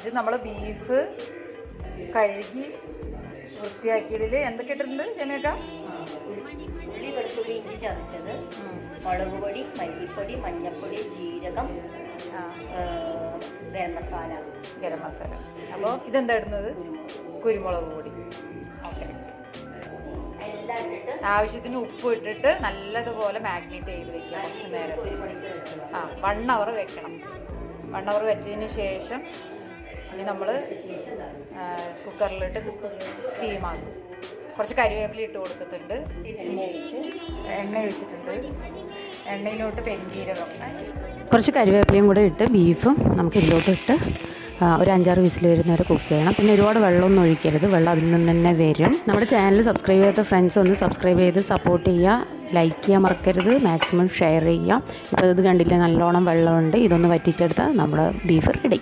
ഇത് നമ്മൾ ബീഫ് കഴുകി വൃത്തിയാക്കിയതിൽ എന്തൊക്കെ ഇട്ടിട്ടുണ്ട് ഷെമിയൊക്കെ? ഉള്ളി, വെളുത്തുള്ളി, ഇഞ്ചി ചതച്ചത്, മുളക് പൊടി, മല്ലിപ്പൊടി, മഞ്ഞൾപ്പൊടി, ജീരകം, ഗരം മസാല. അപ്പോൾ ഇതെന്താ ഇടുന്നത്? കുരുമുളക് പൊടി. ഓക്കെ. എല്ലാം ഇട്ടിട്ട് ആവശ്യത്തിന് ഉപ്പ് ഇട്ടിട്ട് നല്ലതുപോലെ മാഗ്നേറ്റ് ചെയ്ത് വെക്കുക. കുറച്ച് നേരം 1 അവർ വെക്കണം. 1 അവർ വെച്ചതിന് ശേഷം ഇനി നമ്മൾ കുക്കറിലിട്ട് സ്റ്റീമാക്കും. കുറച്ച് കരിവേപ്പില ഇട്ട് കൊടുത്തിട്ടുണ്ട്. എണ്ണ ഒഴിച്ചിട്ടുണ്ട്. എണ്ണയിലോട്ട് പെരുംജീരകം, കുറച്ച് കരിവേപ്പിലയും കൂടെ ഇട്ട് ബീഫും നമുക്ക് ഇതിലോട്ട് ഇട്ട് ഒരു 5-6 വിസിൽ വരുന്നവരെ കുക്ക് ചെയ്യണം. പിന്നെ ഒരുപാട് വെള്ളമൊന്നും ഒഴിക്കരുത്, വെള്ളം അതിൽ നിന്ന് തന്നെ വരും. നമ്മുടെ ചാനൽ സബ്സ്ക്രൈബ് ചെയ്യാത്ത ഫ്രണ്ട്സ് ഒന്ന് സബ്സ്ക്രൈബ് ചെയ്ത് സപ്പോർട്ട് ചെയ്യുക. ലൈക്ക് ചെയ്യാൻ മറക്കരുത്, മാക്സിമം ഷെയർ ചെയ്യുക. ഇപ്പോൾ ഇത് കണ്ടില്ല, നല്ലോണം വെള്ളമുണ്ട്. ഇതൊന്ന് വറ്റിച്ചെടുത്താൽ നമ്മുടെ ബീഫ് റെഡി.